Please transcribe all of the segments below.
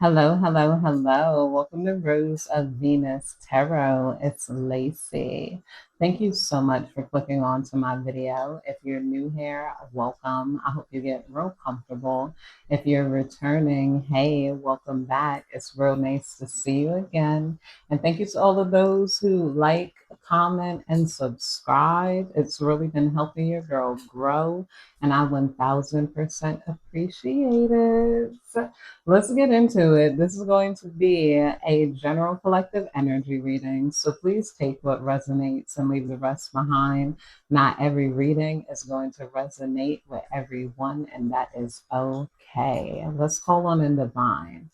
Hello, hello, hello. Welcome to Rose of Venus Tarot. It's Lacey. Thank you so much for clicking on to my video. If you're new here, welcome. I hope you get real comfortable. If you're returning, hey, welcome back. It's real nice to see you again. And thank you to all of those who like, comment, and subscribe. It's really been helping your girl grow, and I 1000% appreciate it. Let's get into it. This is going to be a general collective energy reading. So please take what resonates and leave the rest behind. Not every reading is going to resonate with everyone, and that is okay. Let's call on in divine.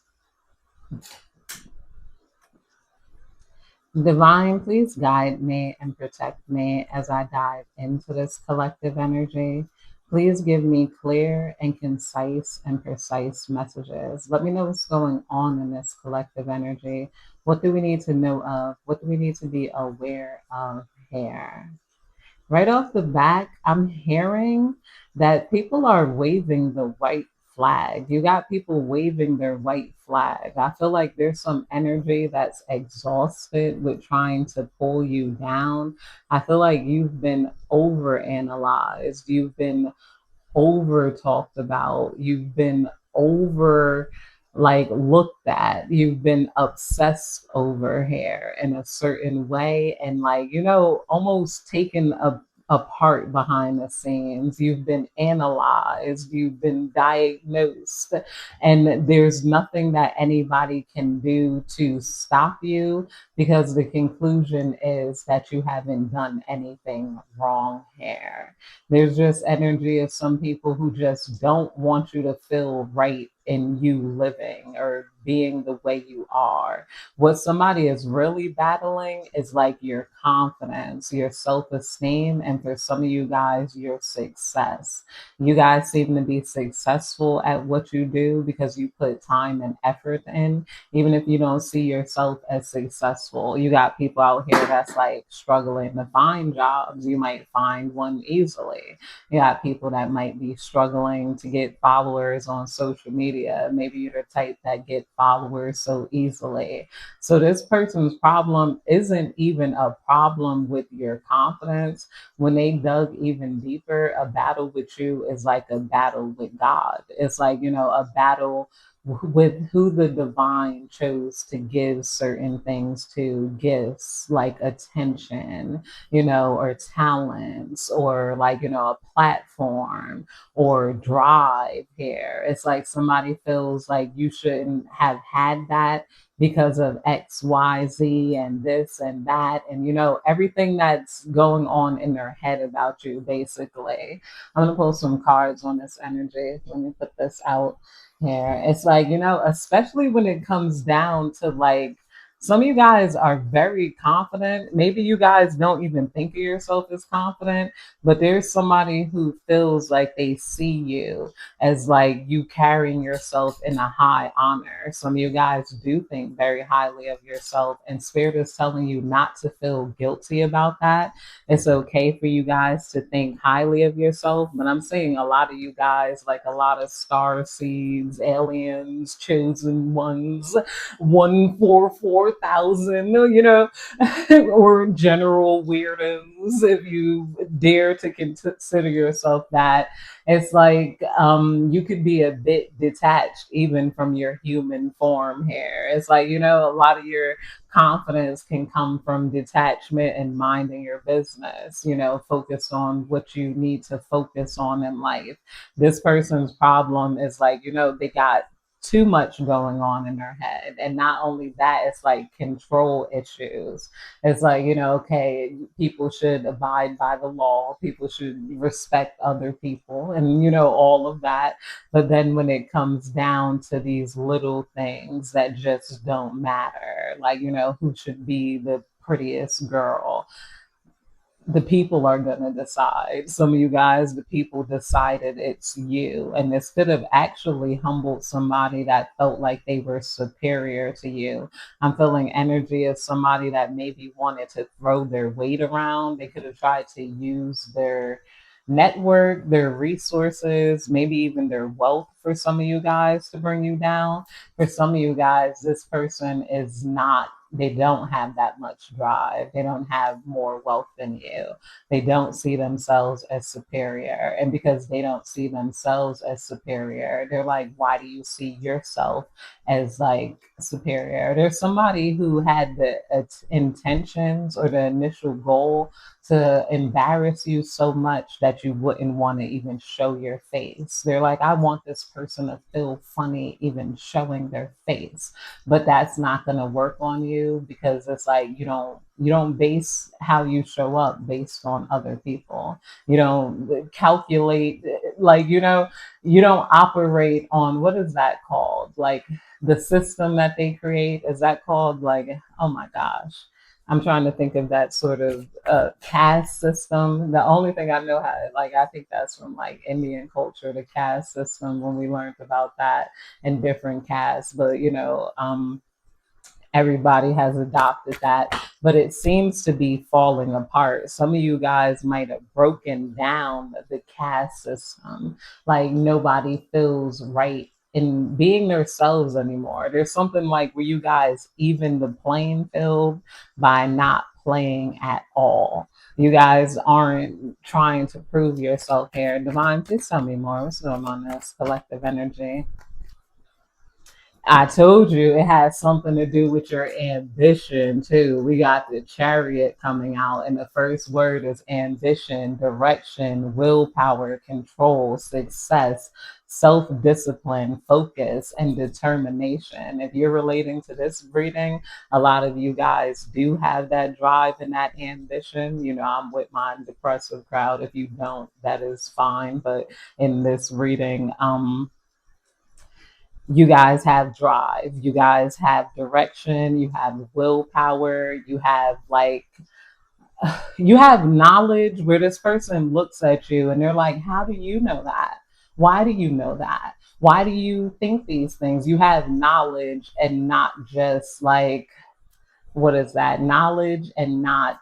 Divine, please guide me and protect me as I dive into this collective energy. Please give me clear and concise and precise messages. Let me know what's going on in this collective energy. What do we need to know of? What do we need to be aware of here? Right off the back, I'm hearing that people are waving the white flag. You got people waving their white flag. I feel like there's some energy that's exhausted with trying to pull you down. I feel like you've been overanalyzed. You've been over talked about, you've been over like looked at, you've been obsessed over hair in a certain way, and like almost taken apart behind the scenes. You've been analyzed, you've been diagnosed, and there's nothing that anybody can do to stop you, because the conclusion is that you haven't done anything wrong here. There's just energy of some people who just don't want you to feel right in you living or being the way you are. What somebody is really battling is like your confidence, your self esteem, and for some of you guys, your success. You guys seem to be successful at what you do because you put time and effort in, even if you don't see yourself as successful. You got people out here that's like struggling to find jobs. You might find one easily. You got people that might be struggling to get followers on social media. Maybe you're the type that get followers so easily. So this person's problem isn't even a problem with your confidence. When they dug even deeper, a battle with you is like a battle with God. It's like, a battle with who the divine chose to give certain things to, gifts like attention, or talents, or like, a platform or drive here. It's like somebody feels like you shouldn't have had that because of X, Y, Z, and this and that, and everything that's going on in their head about you, basically. I'm gonna pull some cards on this energy. Let me put this out here. It's like, especially when it comes down to like, some of you guys are very confident. Maybe you guys don't even think of yourself as confident, but there's somebody who feels like they see you as like you carrying yourself in a high honor. Some of you guys do think very highly of yourself, and Spirit is telling you not to feel guilty about that. It's okay for you guys to think highly of yourself, but I'm seeing a lot of you guys, like a lot of star seeds, aliens, chosen ones, 144,000, or general weirdos, if you dare to consider yourself that. It's like you could be a bit detached even from your human form here. It's like, a lot of your confidence can come from detachment and minding your business, focus on what you need to focus on in life. This person's problem is like, they got too much going on in their head. And not only that, it's like control issues. It's like, okay, people should abide by the law, people should respect other people, and, all of that. But then when it comes down to these little things that just don't matter, like, who should be the prettiest girl, the people are going to decide. Some of you guys, the people decided it's you. And this could have actually humbled somebody that felt like they were superior to you. I'm feeling energy of somebody that maybe wanted to throw their weight around. They could have tried to use network, their resources, maybe even their wealth for some of you guys to bring you down. For some of you guys, this person is not, they don't have that much drive. They don't have more wealth than you. They don't see themselves as superior. And because they don't see themselves as superior, they're like, why do you see yourself as like superior? There's somebody who had the intentions or the initial goal to embarrass you so much that you wouldn't want to even show your face. They're like, I want this person to feel funny even showing their face. But that's not going to work on you, because it's like you don't base how you show up based on other people. You don't calculate, like, you don't operate on, what is that called? Like the system that they create, is that called, like, oh my gosh, I'm trying to think of that sort of caste system. The only thing I know how, like, I think that's from like Indian culture, the caste system, when we learned about that in different castes. But everybody has adopted that, but it seems to be falling apart. Some of you guys might have broken down the caste system. Like nobody feels right in being themselves anymore. There's something like where you guys even the playing field by not playing at all. You guys aren't trying to prove yourself here. Divine, please tell me more. What's going on in this collective energy? I told you it has something to do with your ambition too. We got the chariot coming out, and the first word is ambition, direction, willpower, control, success, self discipline, focus, and determination. If you're relating to this reading, a lot of you guys do have that drive and that ambition. I'm with my depressive crowd. If you don't, that is fine. But in this reading, you guys have drive, you guys have direction, you have willpower, you have like, you have knowledge where this person looks at you and they're like, how do you know that? Why do you know that? Why do you think these things? You have knowledge and not just like, what is that? Knowledge and not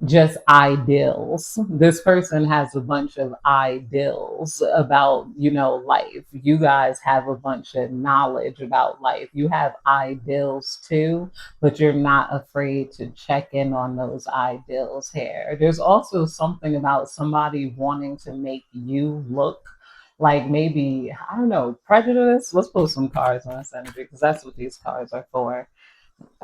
just ideals. This person has a bunch of ideals about, life. You guys have a bunch of knowledge about life. You have ideals too, but you're not afraid to check in on those ideals here. There's also something about somebody wanting to make you look like, maybe, I don't know, prejudice. Let's pull some cards on this energy, because that's what these cards are for.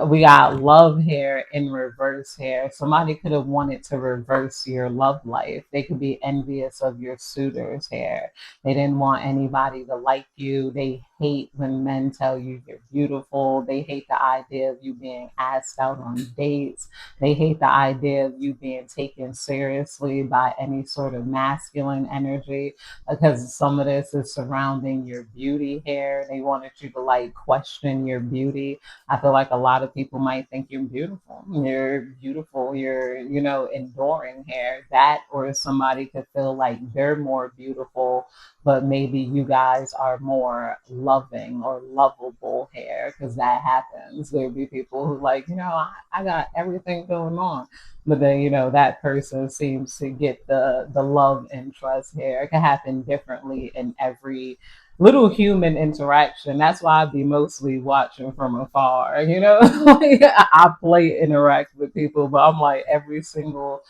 We got love here in reverse here. Somebody could have wanted to reverse your love life. They could be envious of your suitors here. They didn't want anybody to like you. They hate when men tell you you're beautiful. They hate the idea of you being asked out on dates. They hate the idea of you being taken seriously by any sort of masculine energy, because some of this is surrounding your beauty here. They wanted you to like question your beauty. I feel like a lot of people might think you're beautiful. You're beautiful. You're, enduring here. That, or somebody could feel like they're more beautiful, but maybe you guys are more loving or lovable here, because that happens. There'll be people who like, I got everything going on. But then, that person seems to get the love and trust here. It can happen differently in every little human interaction. That's why I'd be mostly watching from afar. Like, I play interact with people, but I'm like every single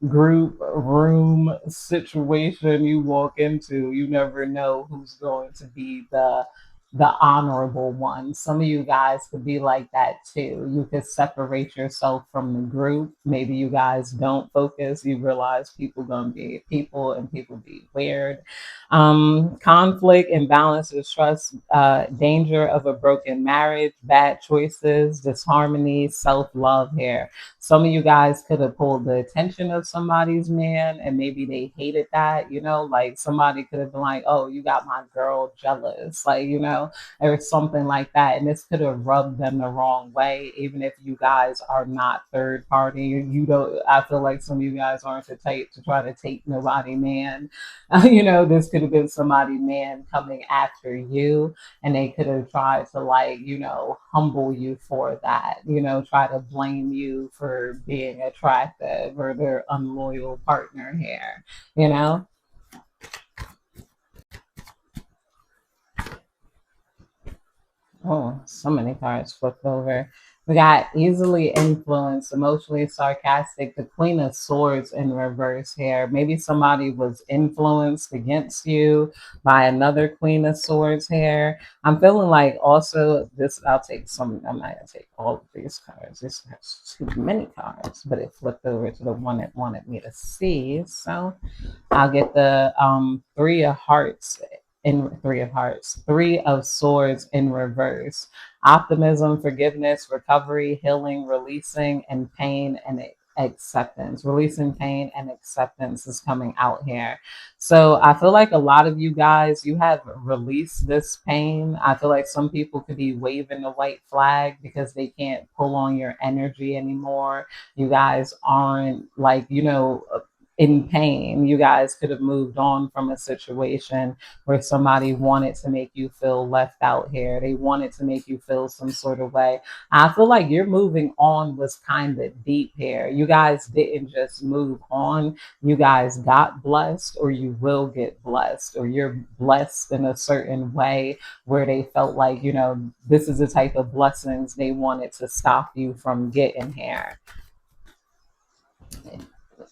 group, room, situation you walk into, you never know who's going to be the honorable one. Some of you guys could be like that too. You could separate yourself from the group. Maybe you guys don't focus. You realize people gonna be people and people be weird. Conflict, imbalances, trust, danger of a broken marriage, bad choices, disharmony, self-love here. Some of you guys could have pulled the attention of somebody's man and maybe they hated that, like somebody could have been like, oh, you got my girl jealous. Like, or something like that. And this could have rubbed them the wrong way, even if you guys are not third party. You don't, I feel like some of you guys aren't the type to try to take nobody man. This could have been somebody man coming after you, and they could have tried to, like, humble you for that, try to blame you for being attractive or their unloyal partner here, you know? Oh, so many cards flipped over. We got easily influenced, emotionally sarcastic, the Queen of Swords in reverse here. Maybe somebody was influenced against you by another Queen of Swords here. I'm feeling like also this, I'll take some, I'm not going to take all of these cards. This has too many cards, but it flipped over to the one it wanted me to see. So I'll get the three of swords in reverse. Optimism, forgiveness, recovery, healing, releasing, and pain and acceptance. Releasing pain and acceptance is coming out here. So I feel like a lot of you guys, you have released this pain. I feel like some people could be waving the white flag because they can't pull on your energy anymore. You guys aren't, like, in pain. You guys could have moved on from a situation where somebody wanted to make you feel left out here. They wanted to make you feel some sort of way. I feel like your moving on was kind of deep here. You guys didn't just move on. You guys got blessed, or you will get blessed, or you're blessed in a certain way where they felt like, this is the type of blessings they wanted to stop you from getting here.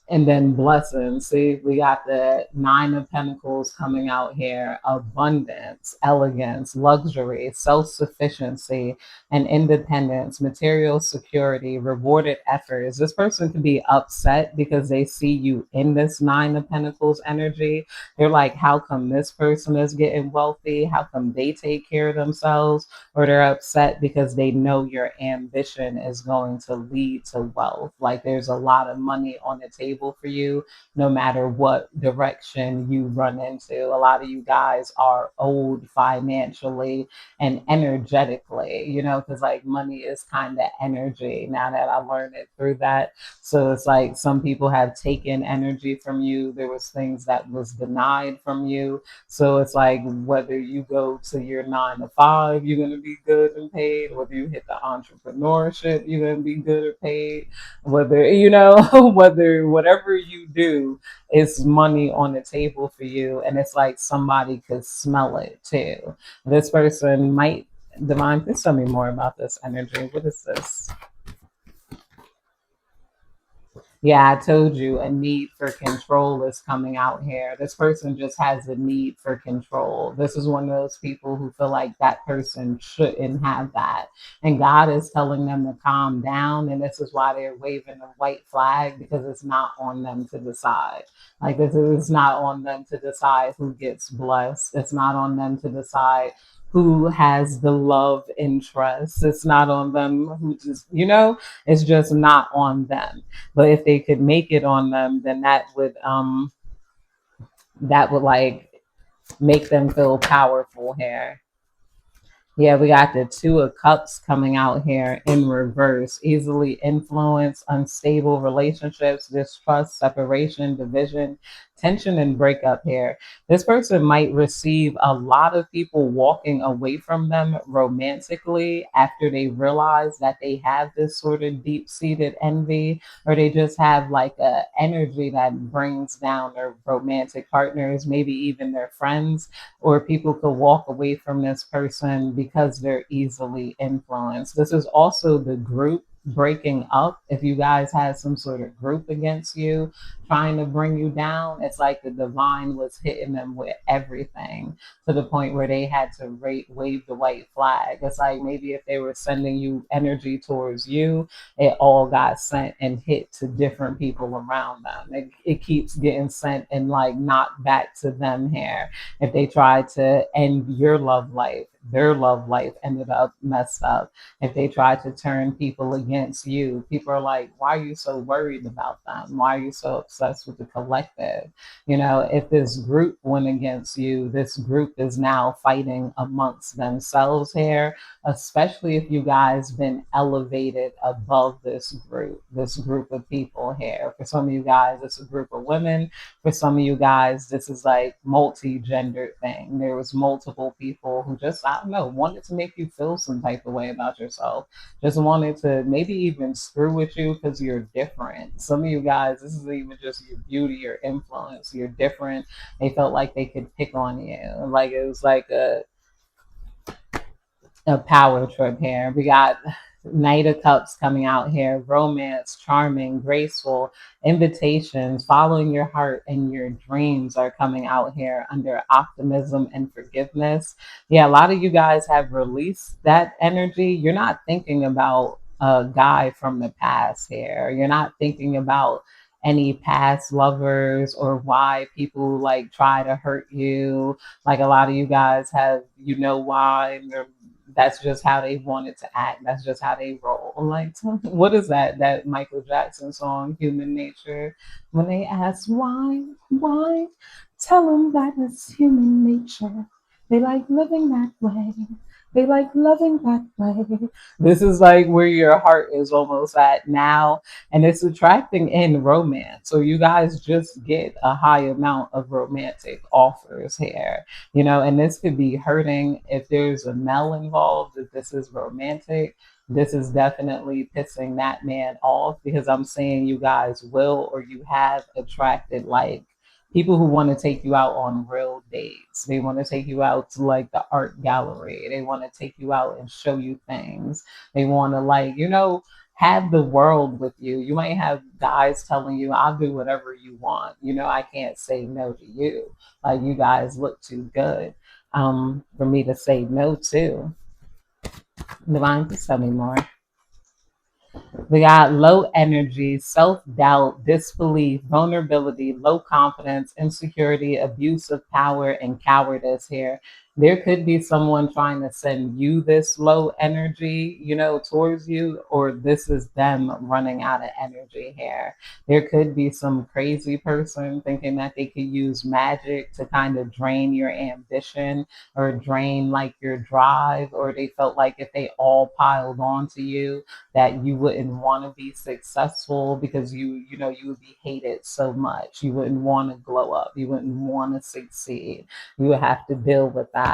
And then blessings. See, we got the Nine of Pentacles coming out here: abundance, elegance, luxury, self sufficiency, and independence, material security, rewarded efforts. This person could be upset because they see you in this Nine of Pentacles energy. They're like, how come this person is getting wealthy? How come they take care of themselves? Or they're upset because they know your ambition is going to lead to wealth. Like, there's a lot of money on the table for you, no matter what direction you run into. A lot of you guys are old financially and energetically, because like money is kind of energy now that I learned it through that. So it's like some people have taken energy from you. There was things that was denied from you. So it's like whether you go to your 9 to 5, you're going to be good and paid. Whether you hit the entrepreneurship, you're going to be good or paid. Whether, whether whatever you do, it's money on the table for you. And it's like somebody could smell it too. This person might, Divine, please tell me more about this energy. What is this? Yeah, I told you a need for control is coming out here. This person just has a need for control. This is one of those people who feel like that person shouldn't have that. And God is telling them to calm down. And this is why they're waving the white flag, because it's not on them to decide. Like, this is not on them to decide who gets blessed. It's not on them to decide who has the love interest. It's not on them who just, it's just not on them. But if they could make it on them, then that would like make them feel powerful here. Yeah, we got the Two of Cups coming out here in reverse. Easily influenced, unstable relationships, distrust, separation, division, tension, and breakup here. This person might receive a lot of people walking away from them romantically after they realize that they have this sort of deep-seated envy, or they just have like a energy that brings down their romantic partners, maybe even their friends, or people could walk away from this person because they're easily influenced. This is also the group breaking up. If you guys had some sort of group against you trying to bring you down, it's like the divine was hitting them with everything to the point where they had to wave the white flag. It's like maybe if they were sending you energy towards you, it all got sent and hit to different people around them. It keeps getting sent and like knocked back to them here. If they try to end your love life, their love life ended up messed up, if they try to turn people against you, people are like, why are you so worried about them? Why are you so obsessed with the collective? You know, if this group went against you, this group is now fighting amongst themselves here, especially if you guys been elevated above this group of people here. For some of you guys, it's a group of women. For some of you guys, this is like multi-gendered thing. There was multiple people who just, I don't know, wanted to make you feel some type of way about yourself. Just wanted to maybe even screw with you because you're different. Some of you guys, this is even just your beauty or influence. You're different. They felt like they could pick on you. Like it was like a power trip here. We got Knight of Cups coming out here, romance, charming, graceful, invitations, following your heart and your dreams are coming out here under optimism and forgiveness. Yeah, a lot of you guys have released that energy. You're not thinking about a guy from the past here. You're not thinking about any past lovers or why people like try to hurt you. Like a lot of you guys have, you know why, that's just how they wanted to act. That's just how they roll. Like, what is that Michael Jackson song, Human Nature? When they ask why, tell them that it's human nature. They like living that way. They like loving that way. This is like where your heart is almost at now, and it's attracting in romance. So you guys just get a high amount of romantic offers here, you know, and this could be hurting if there's a male involved. If this is romantic, this is definitely pissing that man off, because I'm saying you guys will or you have attracted like people who want to take you out on real dates. They want to take you out to like the art gallery. They want to take you out and show you things. They want to, like, you know, have the world with you. You might have guys telling you, I'll do whatever you want. You know, I can't say no to you. Like, you guys look too good for me to say no to. Divine, just tell me more. We got low energy, self doubt, disbelief, vulnerability, low confidence, insecurity, abuse of power, and cowardice here. There could be someone trying to send you this low energy, you know, towards you, or this is them running out of energy here. There could be some crazy person thinking that they could use magic to kind of drain your ambition or drain like your drive, or they felt like if they all piled onto you, that you wouldn't want to be successful because you know, you would be hated so much. You wouldn't want to glow up. You wouldn't want to succeed. You would have to deal with that.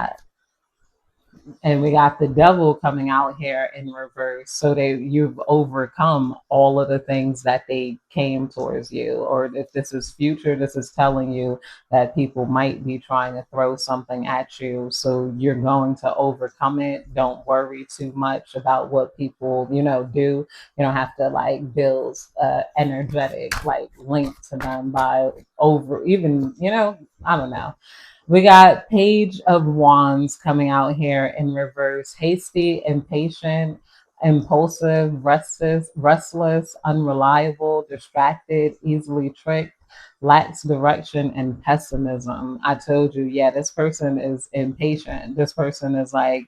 And we got the devil coming out here in reverse, so they, you've overcome all of the things that they came towards you. Or if this is future, this is telling you that people might be trying to throw something at you, so you're going to overcome it. Don't worry too much about what people, you know, do. You don't have to like build energetic like link to them by over even, you know, I don't know. We got Page of Wands coming out here in reverse. Hasty, impatient, impulsive, restless, unreliable, distracted, easily tricked, lacks direction, and pessimism. I told you, yeah, this person is impatient. This person is like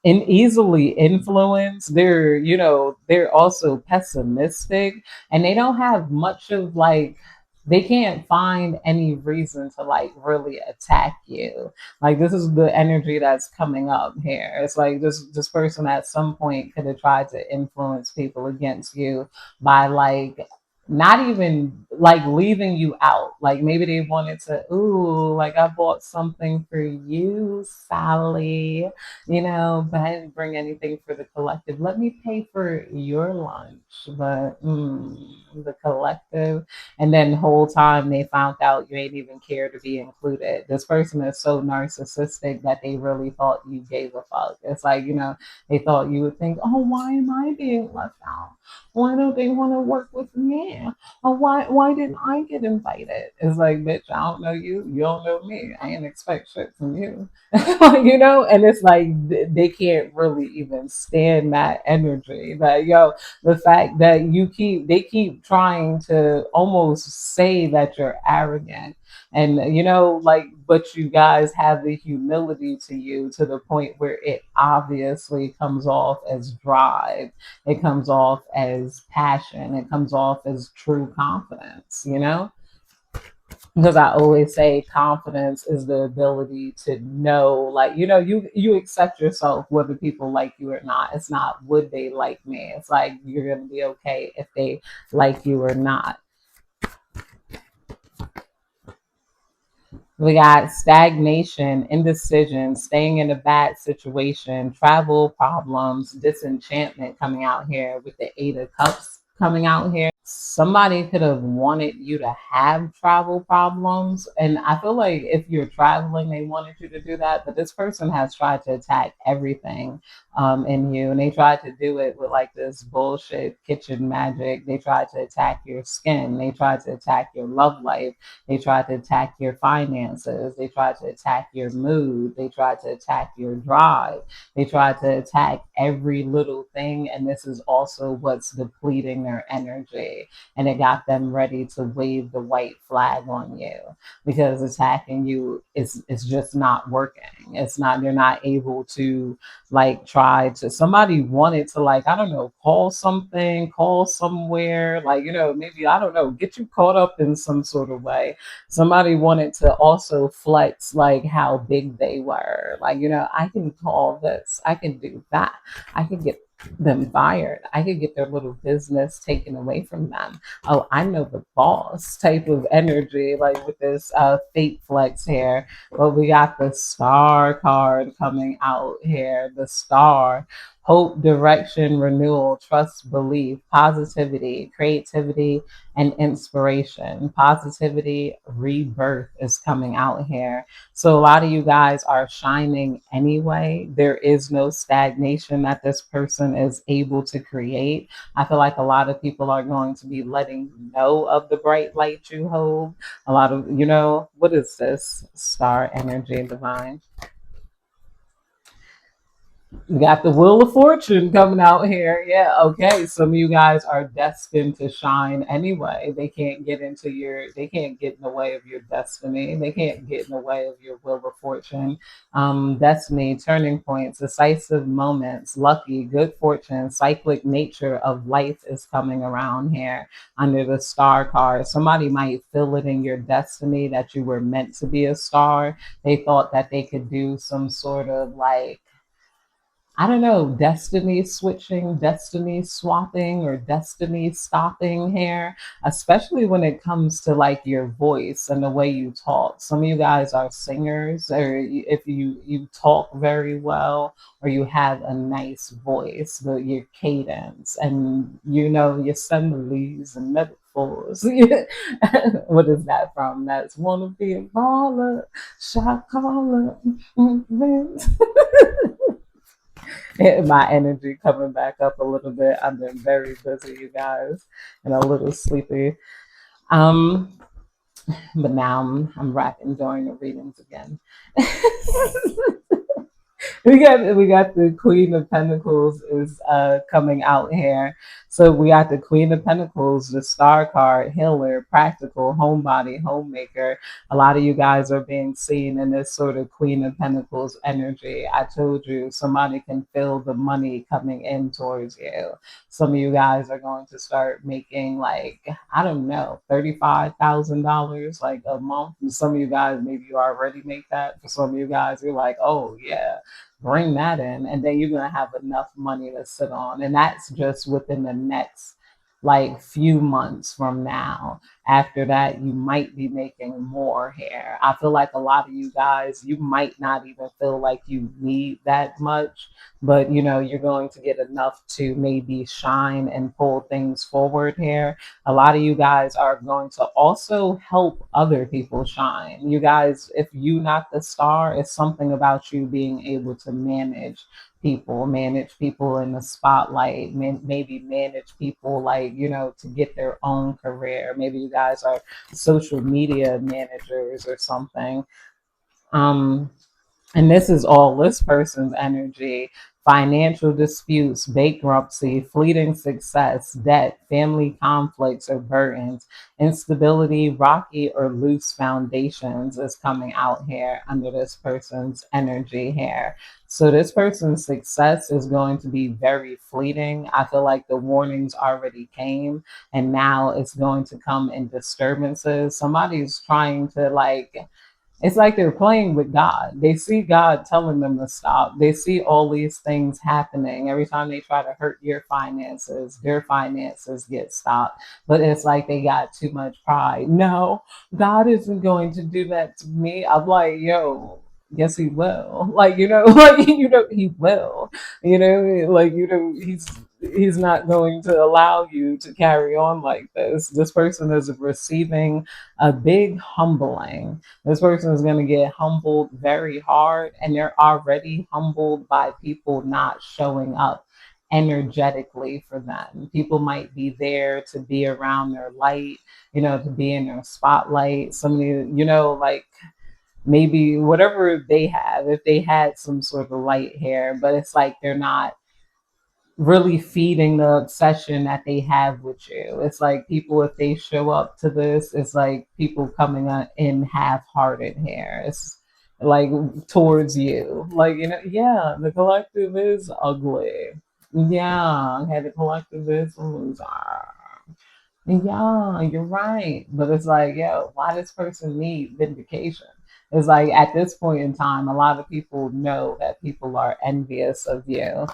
and easily influenced. They're, you know, they're also pessimistic, and they don't have much of like, they can't find any reason to like really attack you. Like, this is the energy that's coming up here. It's like this person at some point could have tried to influence people against you by like not even like leaving you out. Like maybe they wanted to, ooh, like I bought something for you, Sally, you know, but I didn't bring anything for the collective. Let me pay for your lunch, but the collective. And then the whole time they found out you ain't even care to be included. This person is so narcissistic that they really thought you gave a fuck. It's like, you know, they thought you would think, oh, why am I being left out? Why don't they want to work with me? Oh, why didn't I get invited? It's like, bitch, I don't know you. You don't know me. I ain't expect shit from you. You know, and it's like they can't really even stand that energy. But yo, the fact that they keep trying to almost say that you're arrogant, And you know, like, but you guys have the humility to you to the point where it obviously comes off as drive, it comes off as passion, it comes off as true confidence, you know? Because I always say confidence is the ability to know, like, you know, you accept yourself whether people like you or not. It's not would they like me. It's like you're gonna be okay if they like you or not. We got stagnation, indecision, staying in a bad situation, travel problems, disenchantment coming out here with the Eight of Cups coming out here. Somebody could have wanted you to have travel problems. And I feel like if you're traveling, they wanted you to do that. But this person has tried to attack everything in you. And they tried to do it with like this bullshit kitchen magic. They tried to attack your skin. They tried to attack your love life. They tried to attack your finances. They tried to attack your mood. They tried to attack your drive. They tried to attack every little thing. And this is also what's depleting their energy. And it got them ready to wave the white flag on you because attacking you is just not working. It's not, you're not able to like try to, somebody wanted to, like, I don't know, call something, call somewhere, like, you know, maybe, I don't know, get you caught up in some sort of way. Somebody wanted to also flex like how big they were. Like, you know, I can call this, I can do that, I can get them fired, I could get their little business taken away from them. Oh, I know the boss type of energy, like with this fake flex here. But we got the star card coming out here. The star. Hope, direction, renewal, trust, belief, positivity, creativity, and inspiration. Positivity, rebirth is coming out here. So a lot of you guys are shining anyway. There is no stagnation that this person is able to create. I feel like a lot of people are going to be letting you know of the bright light you hold. A lot of, you know, what is this? Star energy, divine. We got the Wheel of Fortune coming out here. Yeah, okay. Some of you guys are destined to shine anyway. They can't get in the way of your destiny. They can't get in the way of your Wheel of Fortune. Destiny, turning points, decisive moments, lucky, good fortune, cyclic nature of life is coming around here under the star card. Somebody might feel it in your destiny that you were meant to be a star. They thought that they could do some sort of like, I don't know, destiny switching, destiny swapping, or destiny stopping here, especially when it comes to like your voice and the way you talk. Some of you guys are singers, or if you talk very well, or you have a nice voice, your cadence, and you know your similes and metaphors. What is that from? That's wanna be a baller, shot caller. My energy coming back up a little bit. I've been very busy, you guys, and a little sleepy. Um, but now I'm back enjoying the readings again. We got the Queen of Pentacles is coming out here. So we got the Queen of Pentacles, the Star card, healer, practical, homebody, homemaker. A lot of you guys are being seen in this sort of Queen of Pentacles energy. I told you somebody can feel the money coming in towards you. Some of you guys are going to start making like, I don't know, $35,000 like a month. And some of you guys, maybe you already make that. For some of you guys, you're like, oh yeah, bring that in, and then you're going to have enough money to sit on, and that's just within the next like few months from now. After that, you might be making more here. I feel like a lot of you guys, you might not even feel like you need that much, but you know, you're going to get enough to maybe shine and pull things forward here. A lot of you guys are going to also help other people shine. You guys, if you not the star, it's something about you being able to manage people in the spotlight, maybe manage people like, you know, to get their own career. Maybe you guys are social media managers or something. Um, and this is all this person's energy. financial disputes, bankruptcy, fleeting success, debt, family conflicts or burdens, instability, rocky or loose foundations is coming out here under this person's energy here. So this person's success is going to be very fleeting. I feel like the warnings already came and now it's going to come in disturbances. Somebody's trying to it's like they're playing with God. They see God telling them to stop. They see all these things happening. Every time they try to hurt your finances, their finances get stopped. But it's like they got too much pride. No, God isn't going to do that to me. I'm like, yo, yes, he will. He will. He's not going to allow you to carry on like this. This person is receiving a big humbling. This person is going to get humbled very hard, and they're already humbled by people not showing up energetically for them. People might be there to be around their light, to be in their spotlight. Somebody, maybe whatever they have, if they had some sort of light here, but it's like they're not really feeding the obsession that they have with you. It's like people, if they show up to this, it's like people coming in half-hearted here. It's like towards you. Yeah, the collective is ugly. Yeah, okay, the collective is a loser. Yeah, you're right. But it's like, yo, why does person need vindication? It's like at this point in time, a lot of people know that people are envious of you.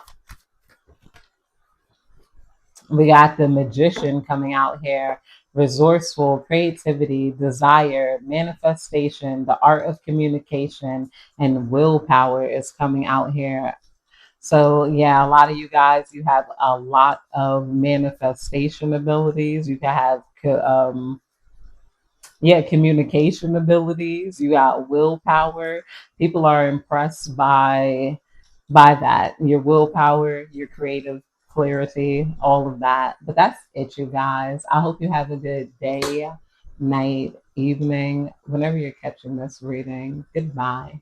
We got the magician coming out here, resourceful, creativity, desire, manifestation, the art of communication, and willpower is coming out here. So, yeah, a lot of you guys, you have a lot of manifestation abilities. You can have yeah, communication abilities. You got willpower. People are impressed by that. Your willpower, your creative clarity, all of that. But that's it, you guys. I hope you have a good day, night, evening, whenever you're catching this reading. Goodbye.